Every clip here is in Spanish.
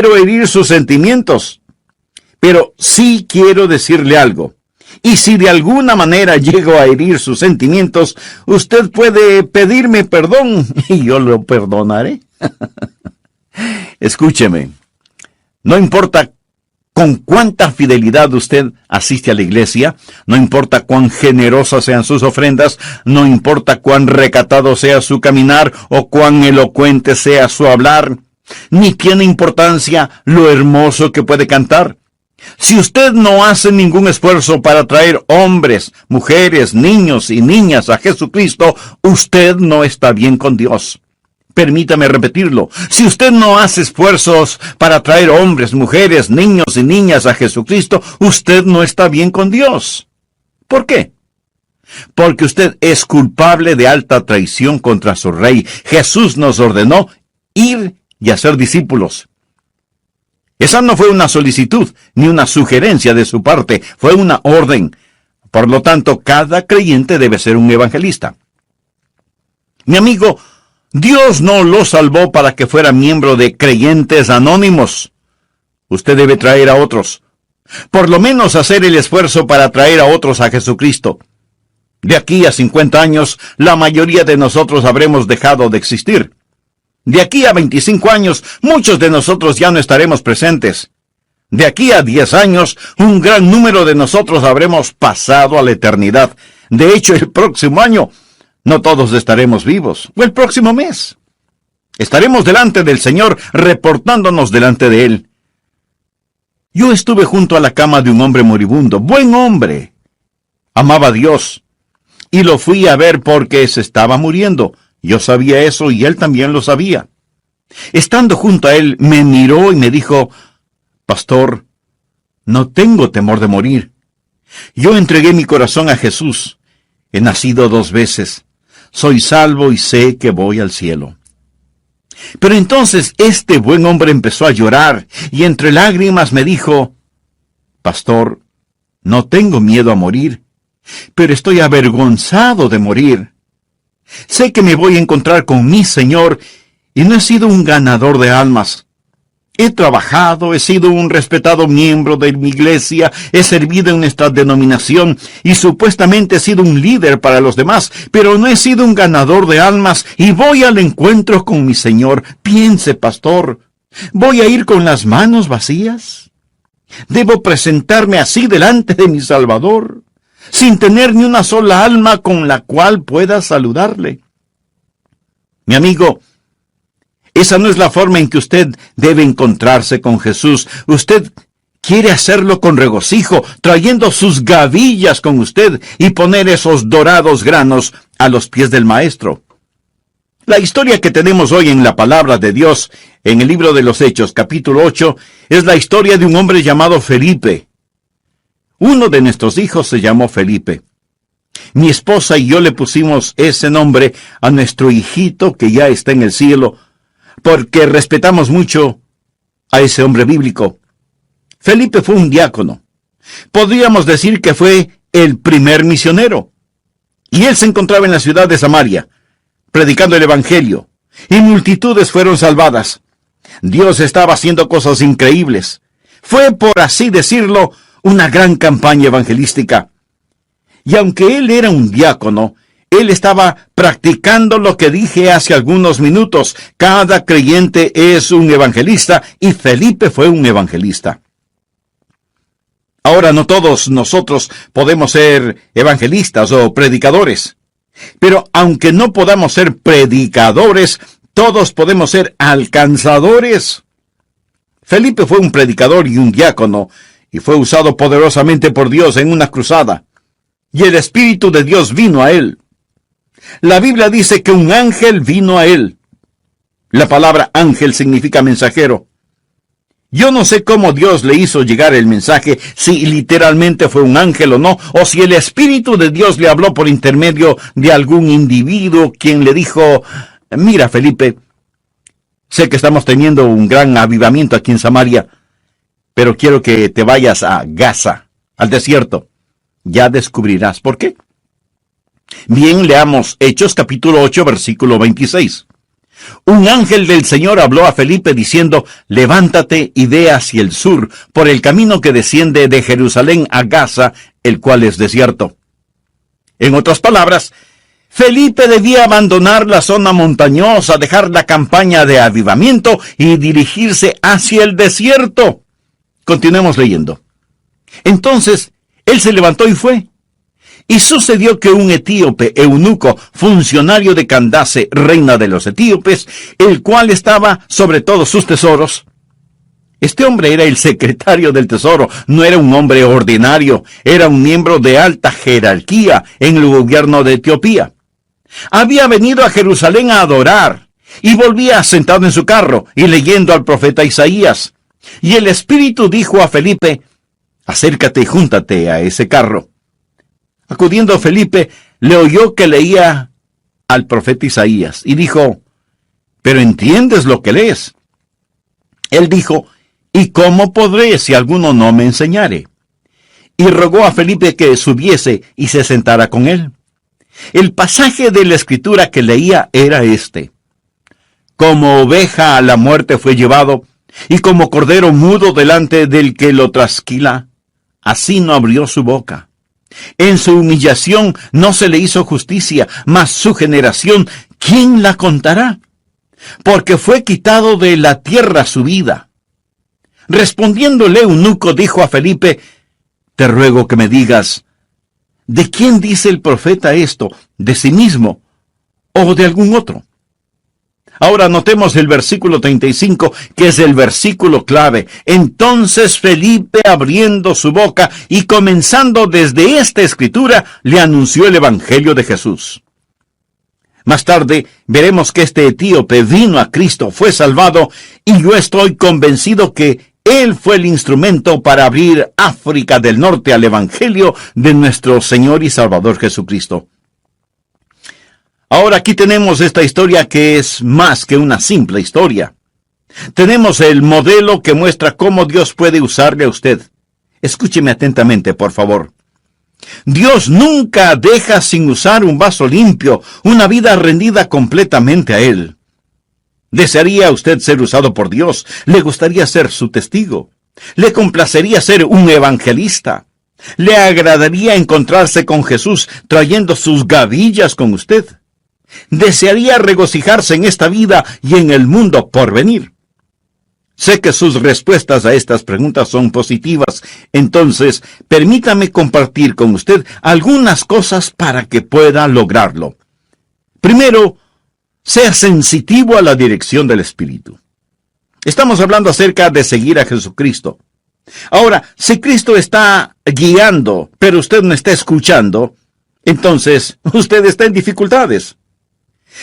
quiero herir sus sentimientos, pero sí quiero decirle algo. Y si de alguna manera llego a herir sus sentimientos, usted puede pedirme perdón y yo lo perdonaré. Escúcheme, no importa con cuánta fidelidad usted asiste a la iglesia, no importa cuán generosas sean sus ofrendas, no importa cuán recatado sea su caminar o cuán elocuente sea su hablar, ni tiene importancia lo hermoso que puede cantar. Si usted no hace ningún esfuerzo para traer hombres, mujeres, niños y niñas a Jesucristo, usted no está bien con Dios. Permítame repetirlo. Si usted no hace esfuerzos para traer hombres, mujeres, niños y niñas a Jesucristo, usted no está bien con Dios. ¿Por qué? Porque usted es culpable de alta traición contra su Rey. Jesús nos ordenó ir y hacer discípulos. Esa no fue una solicitud ni una sugerencia de su parte, fue una orden. Por lo tanto, cada creyente debe ser un evangelista. Mi amigo, Dios no lo salvó para que fuera miembro de creyentes anónimos. Usted debe traer a otros. Por lo menos hacer el esfuerzo para traer a otros a Jesucristo. De aquí a 50 años, la mayoría de nosotros habremos dejado de existir. De aquí a 25 años, muchos de nosotros ya no estaremos presentes. De aquí a 10 años, un gran número de nosotros habremos pasado a la eternidad. De hecho, el próximo año, no todos estaremos vivos. O el próximo mes. Estaremos delante del Señor, reportándonos delante de Él. Yo estuve junto a la cama de un hombre moribundo. Buen hombre. Amaba a Dios. Y lo fui a ver porque se estaba muriendo. Yo sabía eso y él también lo sabía. Estando junto a él, me miró y me dijo, Pastor, no tengo temor de morir. Yo entregué mi corazón a Jesús. He nacido 2 veces. Soy salvo y sé que voy al cielo. Pero entonces este buen hombre empezó a llorar y entre lágrimas me dijo, Pastor, no tengo miedo a morir, pero estoy avergonzado de morir. Sé que me voy a encontrar con mi Señor y no he sido un ganador de almas. He trabajado, he sido un respetado miembro de mi iglesia, he servido en nuestra denominación y supuestamente he sido un líder para los demás, pero no he sido un ganador de almas y voy al encuentro con mi Señor. Piense, pastor, ¿voy a ir con las manos vacías? ¿Debo presentarme así delante de mi Salvador, sin tener ni una sola alma con la cual pueda saludarle? Mi amigo, esa no es la forma en que usted debe encontrarse con Jesús. Usted quiere hacerlo con regocijo, trayendo sus gavillas con usted y poner esos dorados granos a los pies del Maestro. La historia que tenemos hoy en la palabra de Dios, en el libro de los Hechos, capítulo 8, es la historia de un hombre llamado Felipe. Uno de nuestros hijos se llamó Felipe. Mi esposa y yo le pusimos ese nombre a nuestro hijito que ya está en el cielo, porque respetamos mucho a ese hombre bíblico. Felipe fue un diácono. Podríamos decir que fue el primer misionero. Y él se encontraba en la ciudad de Samaria, predicando el Evangelio, y multitudes fueron salvadas. Dios estaba haciendo cosas increíbles. Fue, por así decirlo, una gran campaña evangelística. Y aunque él era un diácono, él estaba practicando lo que dije hace algunos minutos. Cada creyente es un evangelista y Felipe fue un evangelista. Ahora, no todos nosotros podemos ser evangelistas o predicadores. Pero aunque no podamos ser predicadores, todos podemos ser alcanzadores. Felipe fue un predicador y un diácono, y fue usado poderosamente por Dios en una cruzada. Y el Espíritu de Dios vino a él. La Biblia dice que un ángel vino a él. La palabra ángel significa mensajero. Yo no sé cómo Dios le hizo llegar el mensaje, si literalmente fue un ángel o no, o si el Espíritu de Dios le habló por intermedio de algún individuo quien le dijo, mira Felipe, sé que estamos teniendo un gran avivamiento aquí en Samaria, pero quiero que te vayas a Gaza, al desierto. Ya descubrirás por qué. Bien, leamos Hechos capítulo 8, versículo 26. Un ángel del Señor habló a Felipe diciendo, levántate y ve hacia el sur, por el camino que desciende de Jerusalén a Gaza, el cual es desierto. En otras palabras, Felipe debía abandonar la zona montañosa, dejar la campaña de avivamiento y dirigirse hacia el desierto. Continuemos leyendo. Entonces, él se levantó y fue. Y sucedió que un etíope, eunuco, funcionario de Candace, reina de los etíopes, el cual estaba sobre todos sus tesoros. Este hombre era el secretario del tesoro, no era un hombre ordinario, era un miembro de alta jerarquía en el gobierno de Etiopía. Había venido a Jerusalén a adorar, y volvía sentado en su carro y leyendo al profeta Isaías. Y el Espíritu dijo a Felipe, acércate y júntate a ese carro. Acudiendo Felipe, le oyó que leía al profeta Isaías, y dijo, ¿pero entiendes lo que lees? Él dijo, ¿y cómo podré si alguno no me enseñare? Y rogó a Felipe que subiese y se sentara con él. El pasaje de la Escritura que leía era este. Como oveja a la muerte fue llevado, y como cordero mudo delante del que lo trasquila, así no abrió su boca. En su humillación no se le hizo justicia, mas su generación, ¿quién la contará? Porque fue quitado de la tierra su vida. Respondiéndole eunuco dijo a Felipe, te ruego que me digas, ¿de quién dice el profeta esto? ¿De sí mismo o de algún otro? Ahora notemos el versículo 35, que es el versículo clave. Entonces Felipe, abriendo su boca y comenzando desde esta escritura, le anunció el evangelio de Jesús. Más tarde veremos que este etíope vino a Cristo, fue salvado, y yo estoy convencido que él fue el instrumento para abrir África del Norte al evangelio de nuestro Señor y Salvador Jesucristo. Ahora aquí tenemos esta historia que es más que una simple historia. Tenemos el modelo que muestra cómo Dios puede usarle a usted. Escúcheme atentamente, por favor. Dios nunca deja sin usar un vaso limpio, una vida rendida completamente a Él. ¿Desearía usted ser usado por Dios? ¿Le gustaría ser su testigo? ¿Le complacería ser un evangelista? ¿Le agradaría encontrarse con Jesús trayendo sus gavillas con usted? ¿Desearía regocijarse en esta vida y en el mundo por venir? Sé que sus respuestas a estas preguntas son positivas, entonces permítame compartir con usted algunas cosas para que pueda lograrlo. Primero, sea sensitivo a la dirección del Espíritu. Estamos hablando acerca de seguir a Jesucristo. Ahora, si Cristo está guiando, pero usted no está escuchando, entonces usted está en dificultades.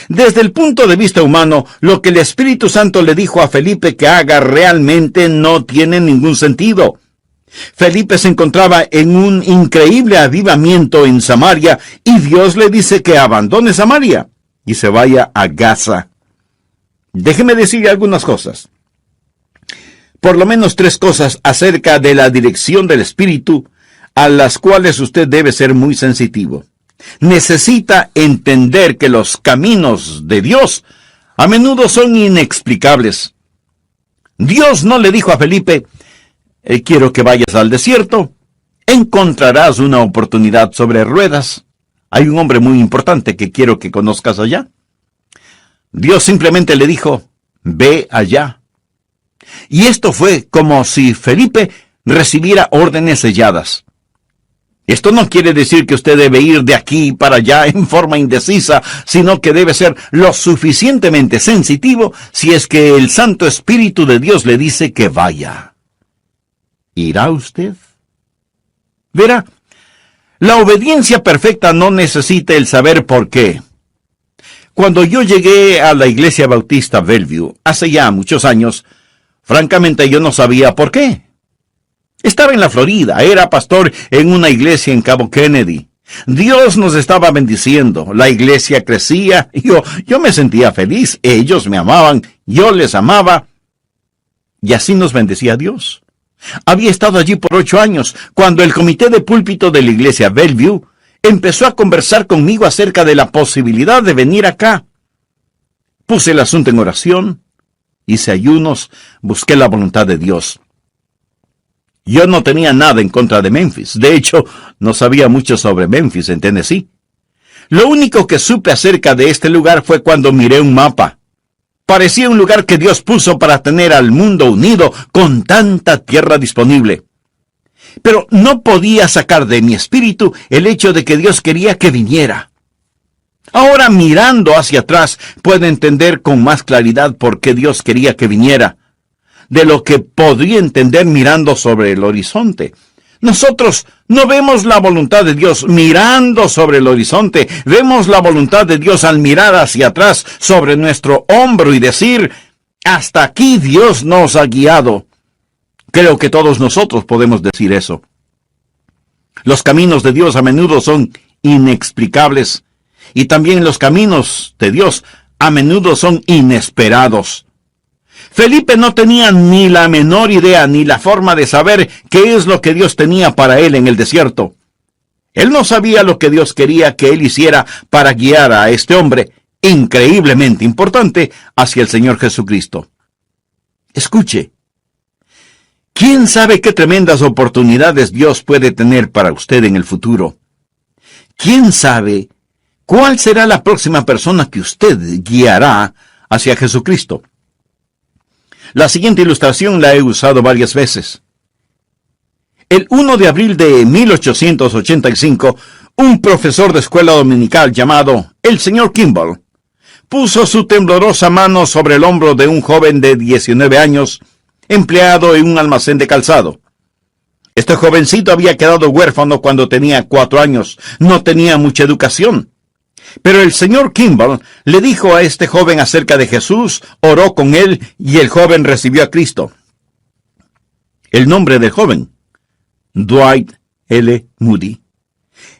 Desde el punto de vista humano, lo que el Espíritu Santo le dijo a Felipe que haga realmente no tiene ningún sentido. Felipe se encontraba en un increíble avivamiento en Samaria y Dios le dice que abandone Samaria y se vaya a Gaza. Déjeme decirle algunas cosas. Por lo menos 3 cosas acerca de la dirección del Espíritu a las cuales usted debe ser muy sensitivo. Necesita entender que los caminos de Dios a menudo son inexplicables. Dios no le dijo a Felipe, quiero que vayas al desierto, encontrarás una oportunidad sobre ruedas. Hay un hombre muy importante que quiero que conozcas allá. Dios simplemente le dijo, ve allá. Y esto fue como si Felipe recibiera órdenes selladas. Esto no quiere decir que usted debe ir de aquí para allá en forma indecisa, sino que debe ser lo suficientemente sensitivo si es que el Santo Espíritu de Dios le dice que vaya. ¿Irá usted? Verá, la obediencia perfecta no necesita el saber por qué. Cuando yo llegué a la Iglesia Bautista Bellevue, hace ya muchos años, francamente yo no sabía por qué. Estaba en la Florida, era pastor en una iglesia en Cabo Kennedy. Dios nos estaba bendiciendo, la iglesia crecía, yo me sentía feliz, ellos me amaban, yo les amaba, y así nos bendecía Dios. Había estado allí por 8 años, cuando el comité de púlpito de la iglesia Bellevue empezó a conversar conmigo acerca de la posibilidad de venir acá. Puse el asunto en oración, hice ayunos, busqué la voluntad de Dios. Yo no tenía nada en contra de Memphis. De hecho, no sabía mucho sobre Memphis en Tennessee. Lo único que supe acerca de este lugar fue cuando miré un mapa. Parecía un lugar que Dios puso para tener al mundo unido con tanta tierra disponible. Pero no podía sacar de mi espíritu el hecho de que Dios quería que viniera. Ahora, mirando hacia atrás, puedo entender con más claridad por qué Dios quería que viniera, de lo que podría entender mirando sobre el horizonte. Nosotros no vemos la voluntad de Dios mirando sobre el horizonte, vemos la voluntad de Dios al mirar hacia atrás sobre nuestro hombro y decir, hasta aquí Dios nos ha guiado. Creo que todos nosotros podemos decir eso. Los caminos de Dios a menudo son inexplicables, y también los caminos de Dios a menudo son inesperados. Felipe no tenía ni la menor idea ni la forma de saber qué es lo que Dios tenía para él en el desierto. Él no sabía lo que Dios quería que él hiciera para guiar a este hombre, increíblemente importante, hacia el Señor Jesucristo. Escuche. ¿Quién sabe qué tremendas oportunidades Dios puede tener para usted en el futuro? ¿Quién sabe cuál será la próxima persona que usted guiará hacia Jesucristo? La siguiente ilustración la he usado varias veces. El 1 de abril de 1885, un profesor de escuela dominical llamado el señor Kimball puso su temblorosa mano sobre el hombro de un joven de 19 años, empleado en un almacén de calzado. Este jovencito había quedado huérfano cuando tenía 4 años, no tenía mucha educación. Pero el señor Kimball le dijo a este joven acerca de Jesús, oró con él y el joven recibió a Cristo. El nombre del joven, Dwight L. Moody.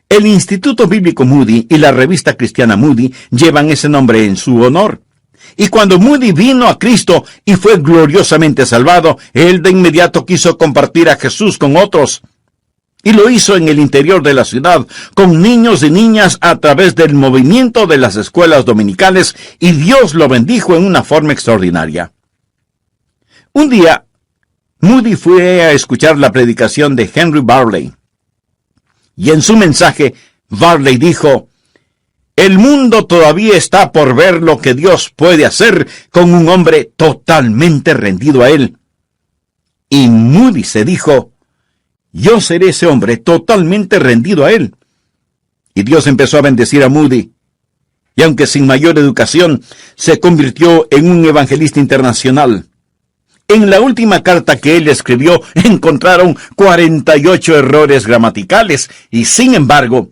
El Instituto Bíblico Moody y la revista cristiana Moody llevan ese nombre en su honor. Y cuando Moody vino a Cristo y fue gloriosamente salvado, él de inmediato quiso compartir a Jesús con otros. Y lo hizo en el interior de la ciudad, con niños y niñas a través del movimiento de las escuelas dominicales, y Dios lo bendijo en una forma extraordinaria. Un día, Moody fue a escuchar la predicación de Henry Barley. Y en su mensaje, Barley dijo, el mundo todavía está por ver lo que Dios puede hacer con un hombre totalmente rendido a Él. Y Moody se dijo, yo seré ese hombre totalmente rendido a Él. Y Dios empezó a bendecir a Moody. Y aunque sin mayor educación, se convirtió en un evangelista internacional. En la última carta que él escribió, encontraron 48 errores gramaticales. Y sin embargo,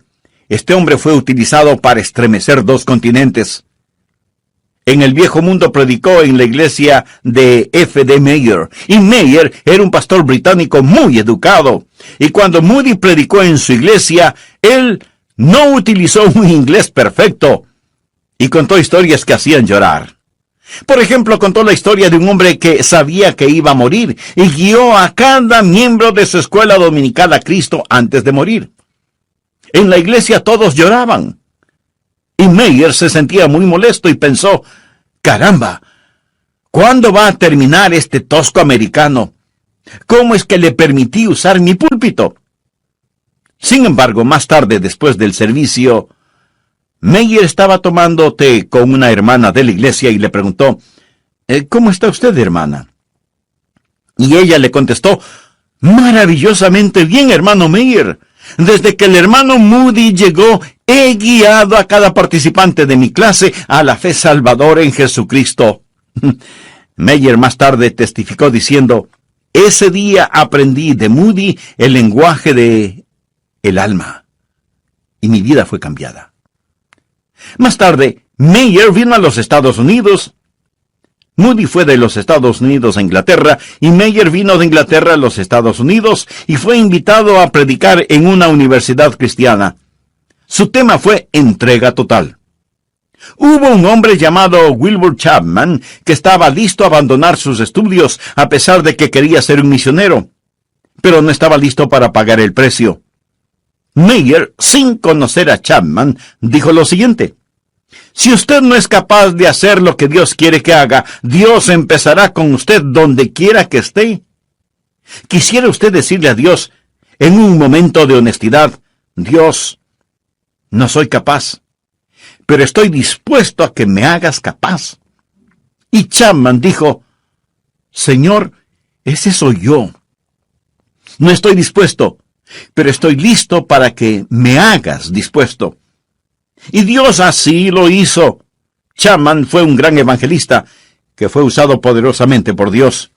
este hombre fue utilizado para estremecer 2 continentes. En el viejo mundo predicó en la iglesia de F. D. Meyer, y Meyer era un pastor británico muy educado. Y cuando Moody predicó en su iglesia, él no utilizó un inglés perfecto, y contó historias que hacían llorar. Por ejemplo, contó la historia de un hombre que sabía que iba a morir, y guió a cada miembro de su escuela dominical a Cristo antes de morir. En la iglesia todos lloraban. Y Meyer se sentía muy molesto y pensó, caramba, ¿cuándo va a terminar este tosco americano? ¿Cómo es que le permití usar mi púlpito? Sin embargo, más tarde, después del servicio, Meyer estaba tomando té con una hermana de la iglesia y le preguntó, ¿cómo está usted, hermana? Y ella le contestó, maravillosamente bien, hermano Meyer. Desde que el hermano Moody llegó, he guiado a cada participante de mi clase a la fe salvadora en Jesucristo. Meyer más tarde testificó diciendo, ese día aprendí de Moody el lenguaje de el alma, y mi vida fue cambiada. Más tarde, Meyer vino a los Estados Unidos. Moody fue de los Estados Unidos a Inglaterra, y Meyer vino de Inglaterra a los Estados Unidos y fue invitado a predicar en una universidad cristiana. Su tema fue entrega total. Hubo un hombre llamado Wilbur Chapman que estaba listo a abandonar sus estudios a pesar de que quería ser un misionero, pero no estaba listo para pagar el precio. Meyer, sin conocer a Chapman, dijo lo siguiente, Si usted no es capaz de hacer lo que Dios quiere que haga, Dios empezará con usted donde quiera que esté. Quisiera usted decirle a Dios, en un momento de honestidad, Dios, no soy capaz, pero estoy dispuesto a que me hagas capaz. Y Chapman dijo, Señor, ese soy yo. No estoy dispuesto, pero estoy listo para que me hagas dispuesto. Y Dios así lo hizo. Chapman fue un gran evangelista que fue usado poderosamente por Dios.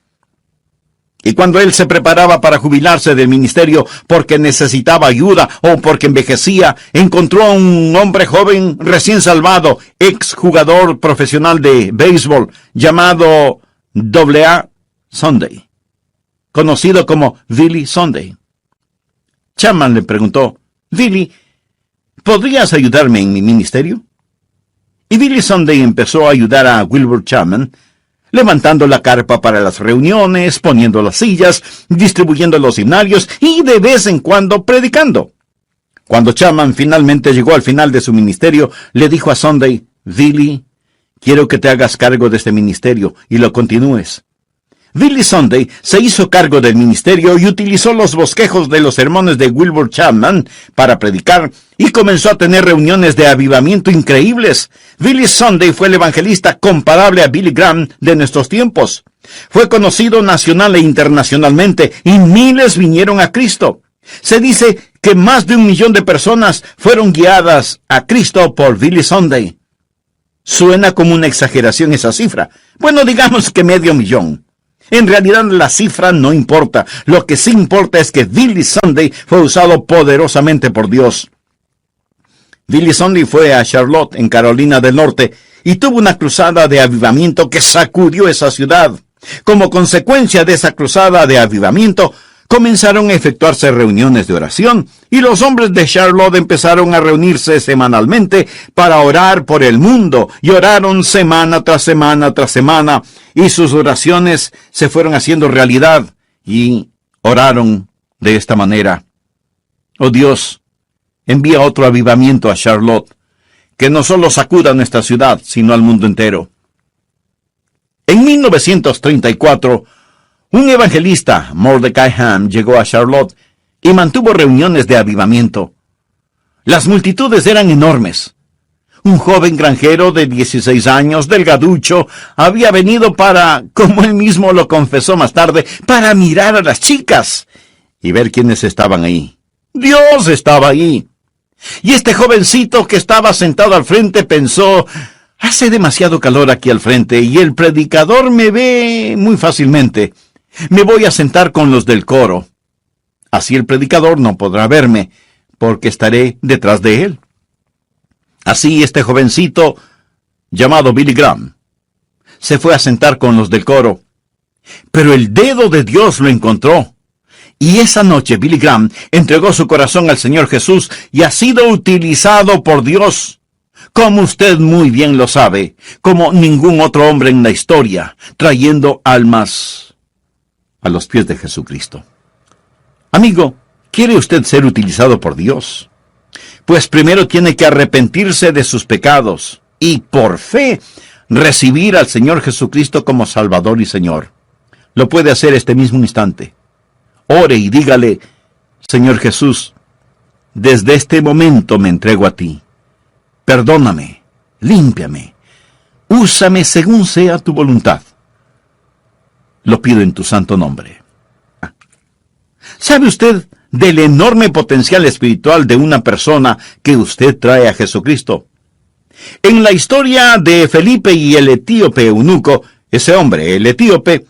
Y cuando él se preparaba para jubilarse del ministerio porque necesitaba ayuda o porque envejecía, encontró a un hombre joven recién salvado, ex jugador profesional de béisbol, llamado A. Sunday, conocido como Billy Sunday. Chapman le preguntó, Billy, ¿podrías ayudarme en mi ministerio? Y Billy Sunday empezó a ayudar a Wilbur Chapman, levantando la carpa para las reuniones, poniendo las sillas, distribuyendo los himnarios y de vez en cuando predicando. Cuando Chapman finalmente llegó al final de su ministerio, le dijo a Sunday, Billy, quiero que te hagas cargo de este ministerio y lo continúes. Billy Sunday se hizo cargo del ministerio y utilizó los bosquejos de los sermones de Wilbur Chapman para predicar y comenzó a tener reuniones de avivamiento increíbles. Billy Sunday fue el evangelista comparable a Billy Graham de nuestros tiempos. Fue conocido nacional e internacionalmente y miles vinieron a Cristo. Se dice que más de 1 millón de personas fueron guiadas a Cristo por Billy Sunday. Suena como una exageración esa cifra. Bueno, digamos que 500,000. En realidad la cifra no importa. Lo que sí importa es que Billy Sunday fue usado poderosamente por Dios. Billy Sunday fue a Charlotte, en Carolina del Norte, y tuvo una cruzada de avivamiento que sacudió esa ciudad. Como consecuencia de esa cruzada de avivamiento, comenzaron a efectuarse reuniones de oración, y los hombres de Charlotte empezaron a reunirse semanalmente para orar por el mundo, y oraron semana tras semana tras semana, y sus oraciones se fueron haciendo realidad, y oraron de esta manera. Oh Dios, envía otro avivamiento a Charlotte, que no solo sacuda nuestra ciudad, sino al mundo entero. En 1934, un evangelista, Mordecai Ham, llegó a Charlotte y mantuvo reuniones de avivamiento. Las multitudes eran enormes. Un joven granjero de 16 años, delgaducho, había venido para, como él mismo lo confesó más tarde, para mirar a las chicas y ver quiénes estaban ahí. Dios estaba ahí. Y este jovencito que estaba sentado al frente pensó, hace demasiado calor aquí al frente y el predicador me ve muy fácilmente. Me voy a sentar con los del coro. Así el predicador no podrá verme, porque estaré detrás de él. Así este jovencito, llamado Billy Graham, se fue a sentar con los del coro. Pero el dedo de Dios lo encontró. Y esa noche Billy Graham entregó su corazón al Señor Jesús y ha sido utilizado por Dios, como usted muy bien lo sabe, como ningún otro hombre en la historia, trayendo almas a los pies de Jesucristo. Amigo, ¿quiere usted ser utilizado por Dios? Pues primero tiene que arrepentirse de sus pecados y por fe recibir al Señor Jesucristo como Salvador y Señor. Lo puede hacer este mismo instante. Ore y dígale, Señor Jesús, desde este momento me entrego a ti. Perdóname, límpiame, úsame según sea tu voluntad. Lo pido en tu santo nombre. ¿Sabe usted del enorme potencial espiritual de una persona que usted trae a Jesucristo? En la historia de Felipe y el etíope eunuco, ese hombre, el etíope,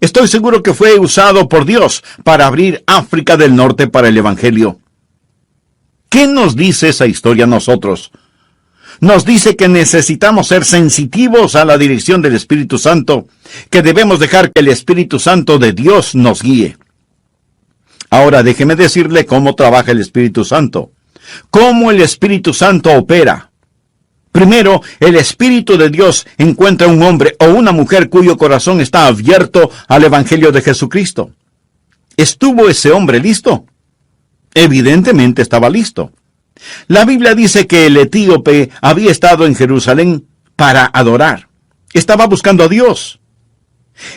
estoy seguro que fue usado por Dios para abrir África del Norte para el Evangelio. ¿Qué nos dice esa historia a nosotros? Nos dice que necesitamos ser sensitivos a la dirección del Espíritu Santo, que debemos dejar que el Espíritu Santo de Dios nos guíe. Ahora déjeme decirle cómo trabaja el Espíritu Santo, cómo el Espíritu Santo opera. Primero, el Espíritu de Dios encuentra un hombre o una mujer cuyo corazón está abierto al Evangelio de Jesucristo. ¿Estuvo ese hombre listo? Evidentemente estaba listo. La Biblia dice que el etíope había estado en Jerusalén para adorar. Estaba buscando a Dios.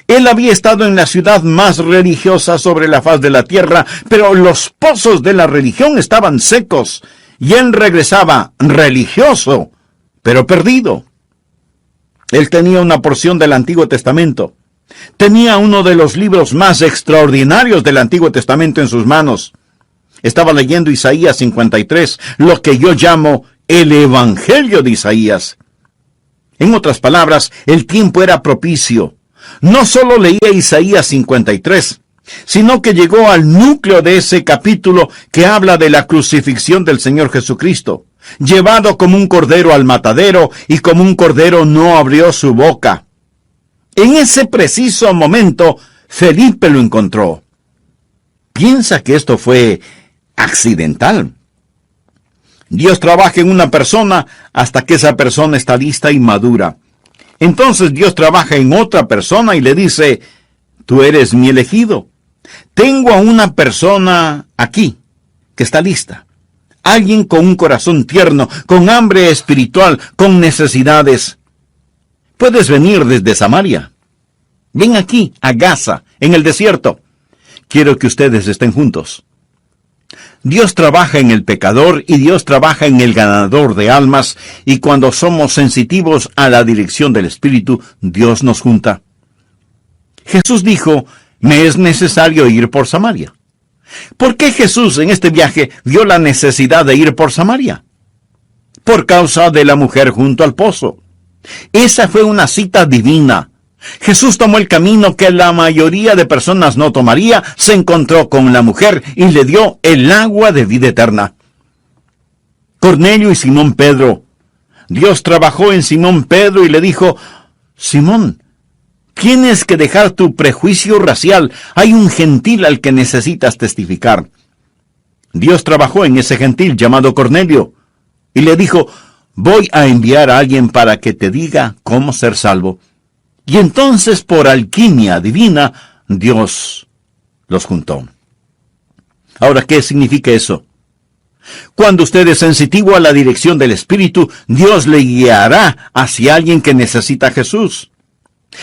Él había estado en la ciudad más religiosa sobre la faz de la tierra, pero los pozos de la religión estaban secos, y él regresaba religioso, pero perdido. Él tenía una porción del Antiguo Testamento. Tenía uno de los libros más extraordinarios del Antiguo Testamento en sus manos. Estaba leyendo Isaías 53, lo que yo llamo el Evangelio de Isaías. En otras palabras, el tiempo era propicio. No solo leía Isaías 53, sino que llegó al núcleo de ese capítulo que habla de la crucifixión del Señor Jesucristo. Llevado como un cordero al matadero, y como un cordero no abrió su boca. En ese preciso momento, Felipe lo encontró. Piensa que esto fue accidental. Dios trabaja en una persona hasta que esa persona está lista y madura. Entonces Dios trabaja en otra persona y le dice: tú eres mi elegido. Tengo a una persona aquí que está lista. Alguien con un corazón tierno, con hambre espiritual, con necesidades. Puedes venir desde Samaria. Ven aquí, a Gaza, en el desierto. Quiero que ustedes estén juntos. Dios trabaja en el pecador y Dios trabaja en el ganador de almas, y cuando somos sensitivos a la dirección del Espíritu, Dios nos junta. Jesús dijo: me es necesario ir por Samaria. ¿Por qué Jesús en este viaje vio la necesidad de ir por Samaria? Por causa de la mujer junto al pozo. Esa fue una cita divina. Jesús tomó el camino que la mayoría de personas no tomaría, se encontró con la mujer y le dio el agua de vida eterna. Cornelio y Simón Pedro. Dios trabajó en Simón Pedro y le dijo: Simón, tienes que dejar tu prejuicio racial. Hay un gentil al que necesitas testificar. Dios trabajó en ese gentil llamado Cornelio y le dijo: voy a enviar a alguien para que te diga cómo ser salvo. Y entonces, por alquimia divina, Dios los juntó. Ahora, ¿qué significa eso? Cuando usted es sensitivo a la dirección del Espíritu, Dios le guiará hacia alguien que necesita a Jesús.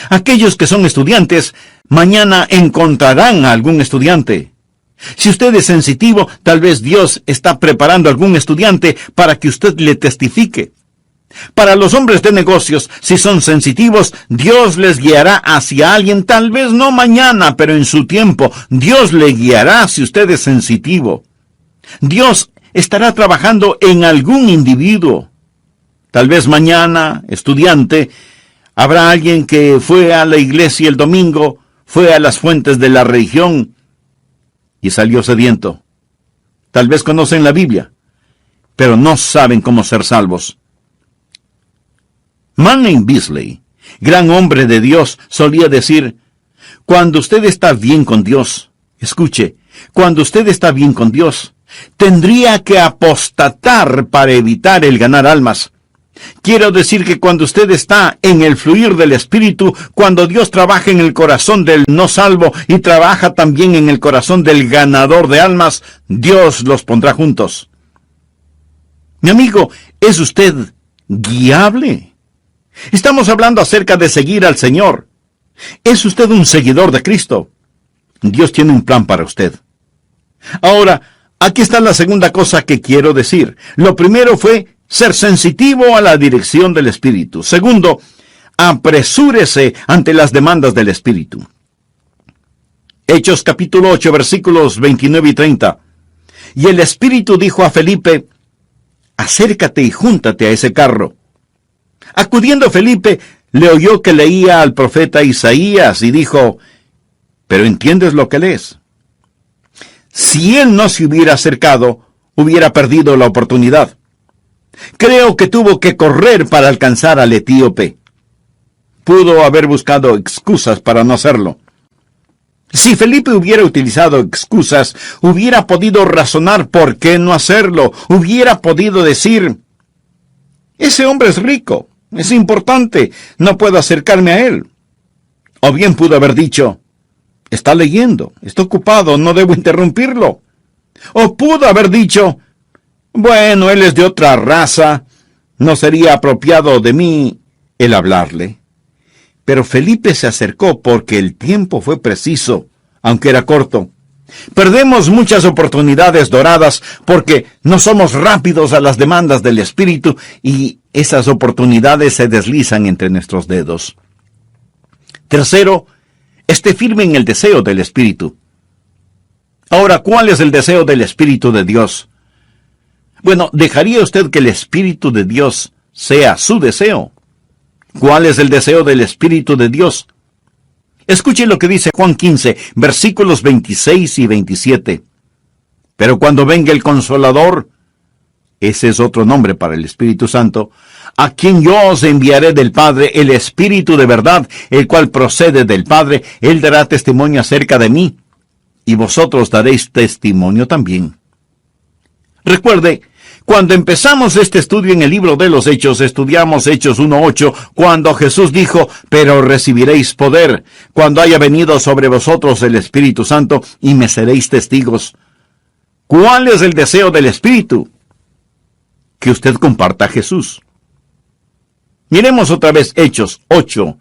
Aquellos que son estudiantes, mañana encontrarán a algún estudiante. Si usted es sensitivo, tal vez Dios está preparando a algún estudiante para que usted le testifique. Para los hombres de negocios, si son sensitivos, Dios les guiará hacia alguien, tal vez no mañana, pero en su tiempo. Dios le guiará si usted es sensitivo. Dios estará trabajando en algún individuo. Tal vez mañana, estudiante, habrá alguien que fue a la iglesia el domingo, fue a las fuentes de la religión y salió sediento. Tal vez conocen la Biblia, pero no saben cómo ser salvos. Manning Beasley, gran hombre de Dios, solía decir: cuando usted está bien con Dios, escuche, cuando usted está bien con Dios, tendría que apostatar para evitar el ganar almas. Quiero decir que cuando usted está en el fluir del Espíritu, cuando Dios trabaja en el corazón del no salvo y trabaja también en el corazón del ganador de almas, Dios los pondrá juntos. Mi amigo, ¿es usted guiable? Estamos hablando acerca de seguir al Señor. ¿Es usted un seguidor de Cristo? Dios tiene un plan para usted. Ahora, aquí está la segunda cosa que quiero decir. Lo primero fue ser sensitivo a la dirección del Espíritu. Segundo, apresúrese ante las demandas del Espíritu. Hechos capítulo 8, versículos 29 y 30. Y el Espíritu dijo a Felipe: acércate y júntate a ese carro. Acudiendo Felipe, le oyó que leía al profeta Isaías y dijo: ¿pero entiendes lo que lees? Si él no se hubiera acercado, hubiera perdido la oportunidad. Creo que tuvo que correr para alcanzar al etíope. Pudo haber buscado excusas para no hacerlo. Si Felipe hubiera utilizado excusas, hubiera podido razonar por qué no hacerlo. Hubiera podido decir: ese hombre es rico, es importante, no puedo acercarme a él. O bien pudo haber dicho: está leyendo, está ocupado, no debo interrumpirlo. O pudo haber dicho: Bueno, él es de otra raza, no sería apropiado de mí el hablarle. Pero Felipe se acercó porque el tiempo fue preciso, aunque era corto. Perdemos muchas oportunidades doradas porque no somos rápidos a las demandas del Espíritu y esas oportunidades se deslizan entre nuestros dedos. Tercero, esté firme en el deseo del Espíritu. Ahora, ¿cuál es el deseo del Espíritu de Dios? Bueno, ¿dejaría usted que el Espíritu de Dios sea su deseo? ¿Cuál es el deseo del Espíritu de Dios? Escuche lo que dice Juan 15, versículos 26 y 27. Pero cuando venga el Consolador, ese es otro nombre para el Espíritu Santo, a quien yo os enviaré del Padre, el Espíritu de verdad, el cual procede del Padre, él dará testimonio acerca de mí, y vosotros daréis testimonio también. Recuerde, cuando empezamos este estudio en el libro de los Hechos, estudiamos Hechos 1:8, cuando Jesús dijo, pero recibiréis poder, cuando haya venido sobre vosotros el Espíritu Santo, y me seréis testigos. ¿Cuál es el deseo del Espíritu? Que usted comparta a Jesús. Miremos otra vez Hechos 8,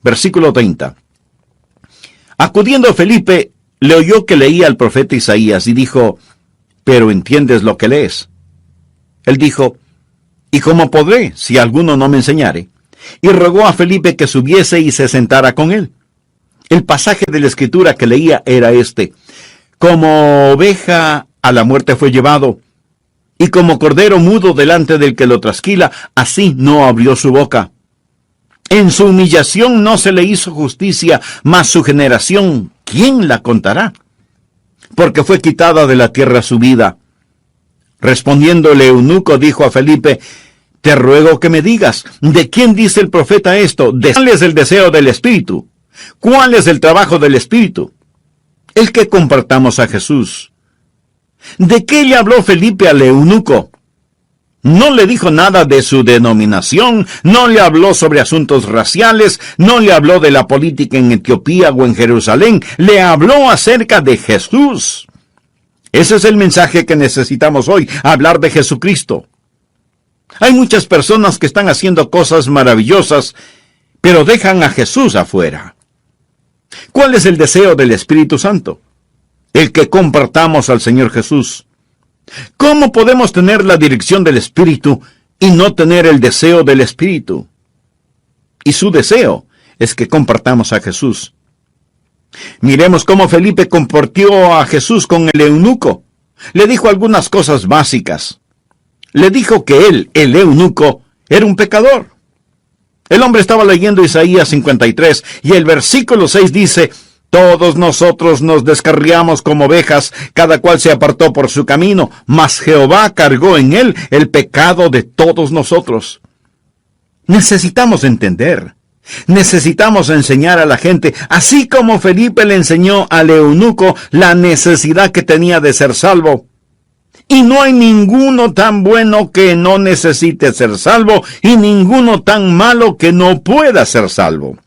versículo 30. Acudiendo Felipe, le oyó que leía el profeta Isaías, y dijo, ¿pero entiendes lo que lees? Él dijo, ¿y cómo podré, si alguno no me enseñare? Y rogó a Felipe que subiese y se sentara con él. El pasaje de la Escritura que leía era este: como oveja a la muerte fue llevado, y como cordero mudo delante del que lo trasquila, así no abrió su boca. En su humillación no se le hizo justicia, mas su generación, ¿quién la contará? Porque fue quitada de la tierra su vida. Respondiendo el eunuco dijo a Felipe, te ruego que me digas, ¿de quién dice el profeta esto? ¿Cuál es el deseo del Espíritu? ¿Cuál es el trabajo del Espíritu? El que compartamos a Jesús. ¿De qué le habló Felipe al eunuco? No le dijo nada de su denominación, no le habló sobre asuntos raciales, no le habló de la política en Etiopía o en Jerusalén, le habló acerca de Jesús. Ese es el mensaje que necesitamos hoy, hablar de Jesucristo. Hay muchas personas que están haciendo cosas maravillosas, pero dejan a Jesús afuera. ¿Cuál es el deseo del Espíritu Santo? El que compartamos al Señor Jesús. ¿Cómo podemos tener la dirección del Espíritu y no tener el deseo del Espíritu? Y su deseo es que compartamos a Jesús. Miremos cómo Felipe compartió a Jesús con el eunuco. Le dijo algunas cosas básicas. Le dijo que él, el eunuco, era un pecador. El hombre estaba leyendo Isaías 53 y el versículo 6 dice, todos nosotros nos descarriamos como ovejas, cada cual se apartó por su camino, mas Jehová cargó en él el pecado de todos nosotros. Necesitamos entender. Necesitamos enseñar a la gente, así como Felipe le enseñó al eunuco la necesidad que tenía de ser salvo. Y no hay ninguno tan bueno que no necesite ser salvo, y ninguno tan malo que no pueda ser salvo.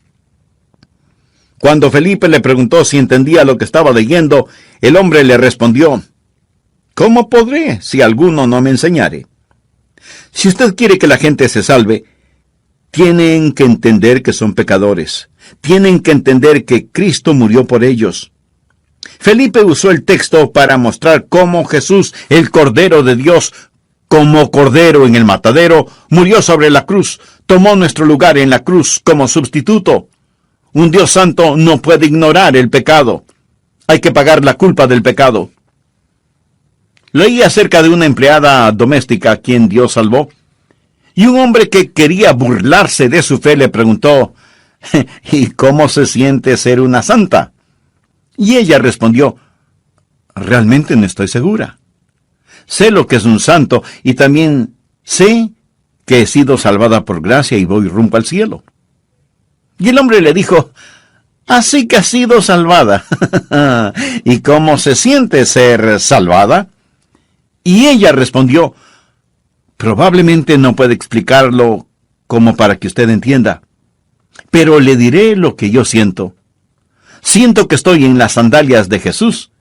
Cuando Felipe le preguntó si entendía lo que estaba leyendo, el hombre le respondió, ¿cómo podré si alguno no me enseñare? Si usted quiere que la gente se salve, tienen que entender que son pecadores. Tienen que entender que Cristo murió por ellos. Felipe usó el texto para mostrar cómo Jesús, el Cordero de Dios, como Cordero en el matadero, murió sobre la cruz, tomó nuestro lugar en la cruz como sustituto. Un Dios santo no puede ignorar el pecado. Hay que pagar la culpa del pecado. Leí acerca de una empleada doméstica a quien Dios salvó. Y un hombre que quería burlarse de su fe le preguntó, ¿y cómo se siente ser una santa? Y ella respondió, realmente no estoy segura. Sé lo que es un santo y también sé que he sido salvada por gracia y voy rumbo al cielo. Y el hombre le dijo, así que has sido salvada. ¿Y cómo se siente ser salvada? Y ella respondió, probablemente no puede explicarlo como para que usted entienda, pero le diré lo que yo siento. Siento que estoy en las sandalias de Jesús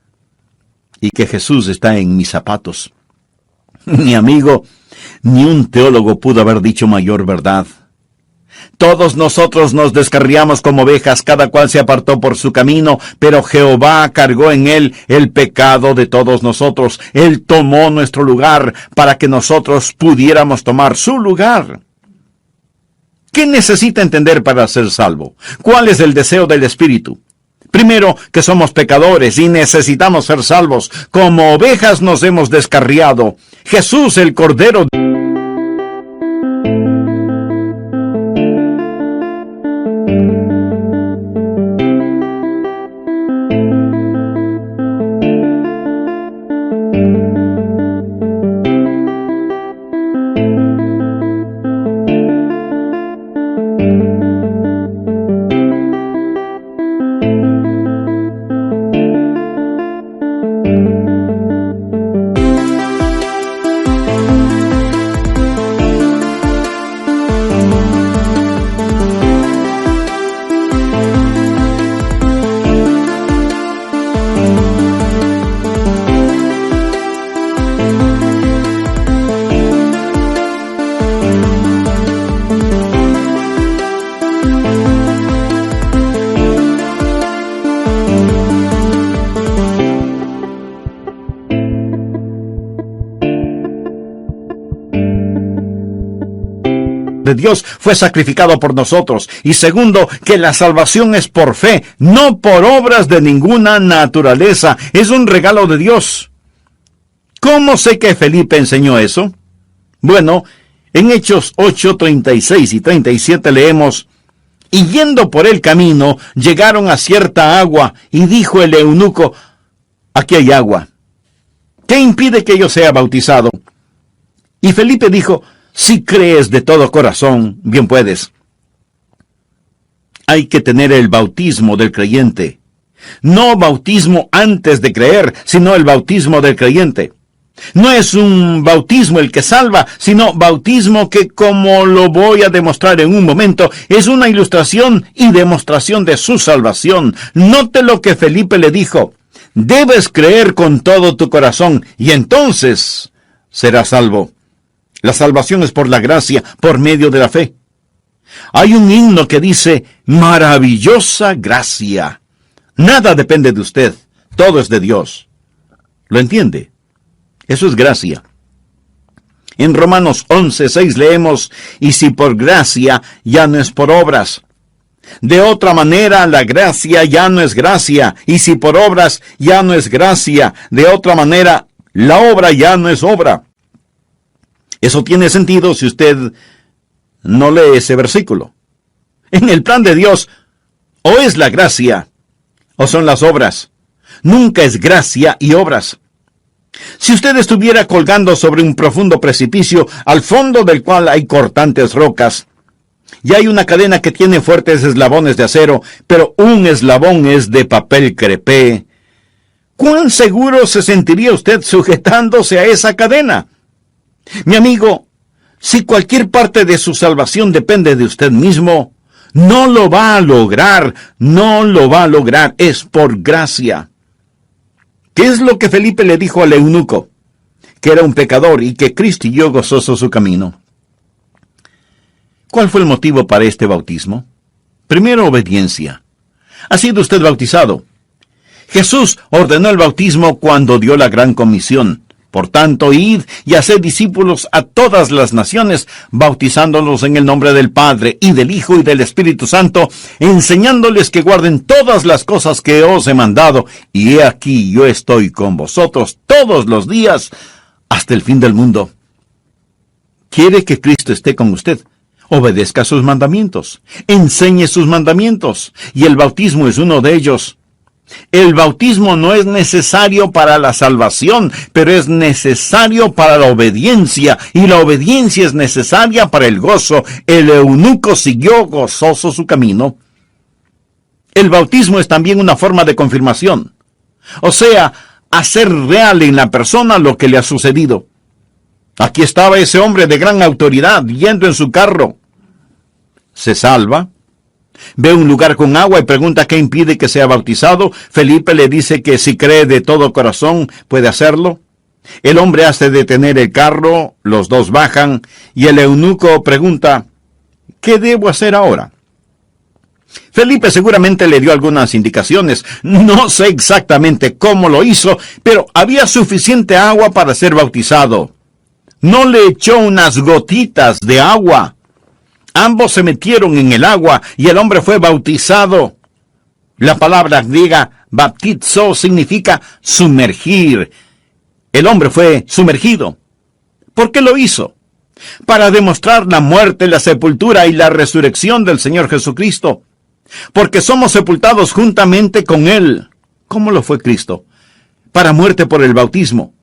y que Jesús está en mis zapatos. Mi amigo, ni un teólogo pudo haber dicho mayor verdad. Todos nosotros nos descarriamos como ovejas, cada cual se apartó por su camino, pero Jehová cargó en él el pecado de todos nosotros. Él tomó nuestro lugar para que nosotros pudiéramos tomar su lugar. ¿Qué necesita entender para ser salvo? ¿Cuál es el deseo del Espíritu? Primero, que somos pecadores y necesitamos ser salvos. Como ovejas nos hemos descarriado. Jesús, el Cordero de Dios fue sacrificado por nosotros. Y segundo, que la salvación es por fe, no por obras de ninguna naturaleza. Es un regalo de Dios. ¿Cómo sé que Felipe enseñó eso? Bueno, en Hechos 8, 36 y 37 leemos: y yendo por el camino, llegaron a cierta agua, y dijo el eunuco: aquí hay agua. ¿Qué impide que yo sea bautizado? Y Felipe dijo: si crees de todo corazón, bien puedes. Hay que tener el bautismo del creyente. No bautismo antes de creer, sino el bautismo del creyente. No es un bautismo el que salva, sino bautismo que, como lo voy a demostrar en un momento, es una ilustración y demostración de su salvación. Note lo que Felipe le dijo: debes creer con todo tu corazón, y entonces serás salvo. La salvación es por la gracia, por medio de la fe. Hay un himno que dice: maravillosa gracia. Nada depende de usted, todo es de Dios. ¿Lo entiende? Eso es gracia. En Romanos 11:6 leemos: y si por gracia, ya no es por obras. De otra manera, la gracia ya no es gracia, y si por obras, ya no es gracia. De otra manera, la obra ya no es obra. Eso tiene sentido si usted no lee ese versículo. En el plan de Dios, o es la gracia, o son las obras. Nunca es gracia y obras. Si usted estuviera colgando sobre un profundo precipicio, al fondo del cual hay cortantes rocas, y hay una cadena que tiene fuertes eslabones de acero, pero un eslabón es de papel crepé, ¿cuán seguro se sentiría usted sujetándose a esa cadena? Mi amigo, si cualquier parte de su salvación depende de usted mismo, no lo va a lograr, es por gracia. ¿Qué es lo que Felipe le dijo al eunuco? Que era un pecador y que Cristo guió gozoso su camino. ¿Cuál fue el motivo para este bautismo? Primero, obediencia. ¿Ha sido usted bautizado? Jesús ordenó el bautismo cuando dio la gran comisión. Por tanto, id y haced discípulos a todas las naciones, bautizándolos en el nombre del Padre, y del Hijo, y del Espíritu Santo, enseñándoles que guarden todas las cosas que os he mandado. Y he aquí, yo estoy con vosotros todos los días, hasta el fin del mundo. ¿Quiere que Cristo esté con usted? Obedezca sus mandamientos, enseñe sus mandamientos, y el bautismo es uno de ellos. El bautismo no es necesario para la salvación, pero es necesario para la obediencia, y la obediencia es necesaria para el gozo. El eunuco siguió gozoso su camino. El bautismo es también una forma de confirmación, o sea, hacer real en la persona lo que le ha sucedido. Aquí estaba ese hombre de gran autoridad yendo en su carro. Se salva. Ve un lugar con agua y pregunta qué impide que sea bautizado. Felipe le dice que si cree de todo corazón puede hacerlo. El hombre hace detener el carro, los dos bajan, y el eunuco pregunta, ¿qué debo hacer ahora? Felipe seguramente le dio algunas indicaciones. No sé exactamente cómo lo hizo, pero había suficiente agua para ser bautizado. No le echó unas gotitas de agua. Ambos se metieron en el agua y el hombre fue bautizado. La palabra griega baptizo significa sumergir. El hombre fue sumergido. ¿Por qué lo hizo? Para demostrar la muerte, la sepultura y la resurrección del Señor Jesucristo. Porque somos sepultados juntamente con Él. ¿Cómo lo fue Cristo? Para muerte por el bautismo,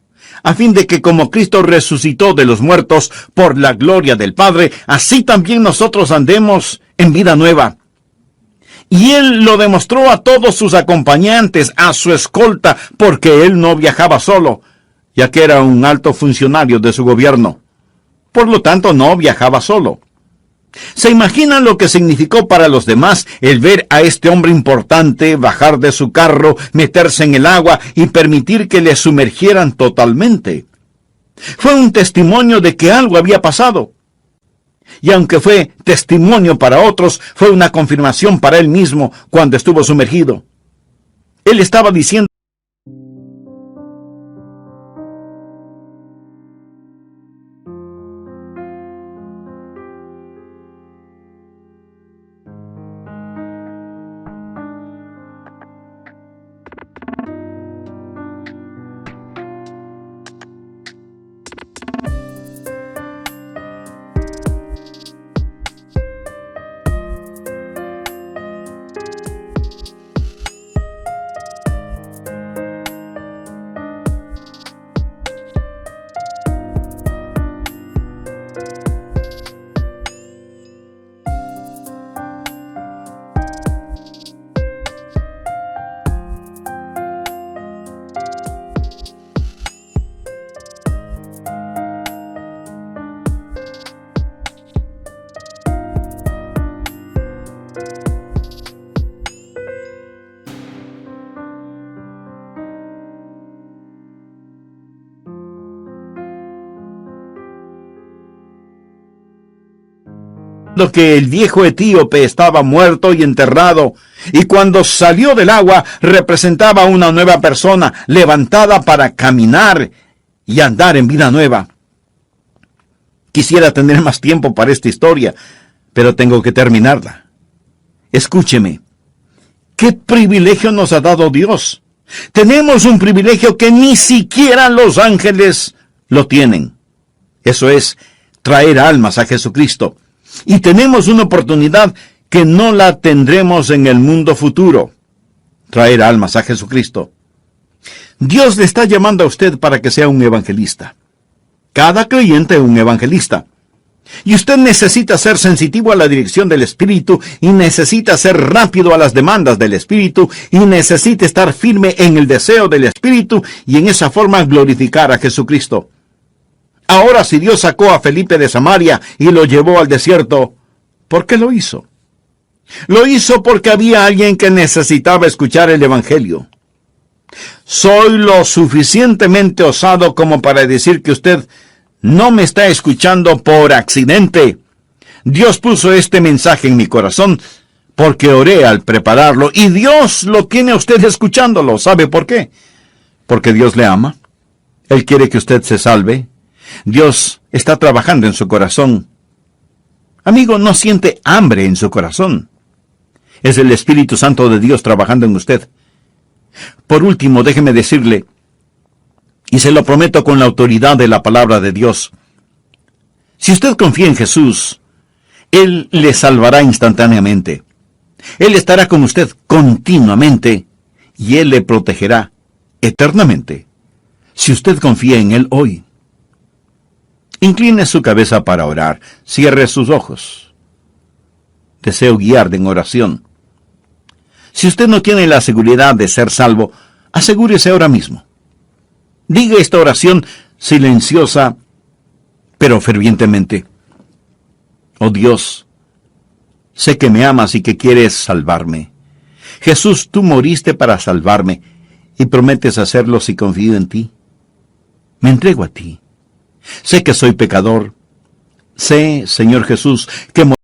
a fin de que como Cristo resucitó de los muertos por la gloria del Padre, así también nosotros andemos en vida nueva. Y Él lo demostró a todos sus acompañantes, a su escolta, porque Él no viajaba solo, ya que era un alto funcionario de su gobierno. Por lo tanto, no viajaba solo. ¿Se imaginan lo que significó para los demás el ver a este hombre importante bajar de su carro, meterse en el agua y permitir que le sumergieran totalmente? Fue un testimonio de que algo había pasado. Y aunque fue testimonio para otros, fue una confirmación para él mismo cuando estuvo sumergido. Él estaba diciendo: que el viejo etíope estaba muerto y enterrado, y cuando salió del agua representaba una nueva persona, levantada para caminar y andar en vida nueva. Quisiera tener más tiempo para esta historia, pero tengo que terminarla. Escúcheme. ¿Qué privilegio nos ha dado Dios? Tenemos un privilegio que ni siquiera los ángeles lo tienen. Eso es, traer almas a Jesucristo. Y tenemos una oportunidad que no la tendremos en el mundo futuro. Traer almas a Jesucristo. Dios le está llamando a usted para que sea un evangelista. Cada creyente es un evangelista. Y usted necesita ser sensitivo a la dirección del Espíritu, y necesita ser rápido a las demandas del Espíritu, y necesita estar firme en el deseo del Espíritu, y en esa forma glorificar a Jesucristo. Ahora, si Dios sacó a Felipe de Samaria y lo llevó al desierto, ¿por qué lo hizo? Lo hizo porque había alguien que necesitaba escuchar el Evangelio. Soy lo suficientemente osado como para decir que usted no me está escuchando por accidente. Dios puso este mensaje en mi corazón porque oré al prepararlo, y Dios lo tiene a usted escuchándolo. ¿Sabe por qué? Porque Dios le ama. Él quiere que usted se salve. Dios está trabajando en su corazón. Amigo, no siente hambre en su corazón. Es el Espíritu Santo de Dios trabajando en usted. Por último, déjeme decirle, y se lo prometo con la autoridad de la palabra de Dios, si usted confía en Jesús, Él le salvará instantáneamente. Él estará con usted continuamente, y Él le protegerá eternamente, si usted confía en Él hoy. Incline su cabeza para orar. Cierre sus ojos. Deseo guiarle en oración. Si usted no tiene la seguridad de ser salvo, asegúrese ahora mismo. Diga esta oración silenciosa, pero fervientemente. Oh Dios, sé que me amas y que quieres salvarme. Jesús, tú moriste para salvarme, y prometes hacerlo si confío en ti. Me entrego a ti. Sé que soy pecador. Sé, Señor Jesús, que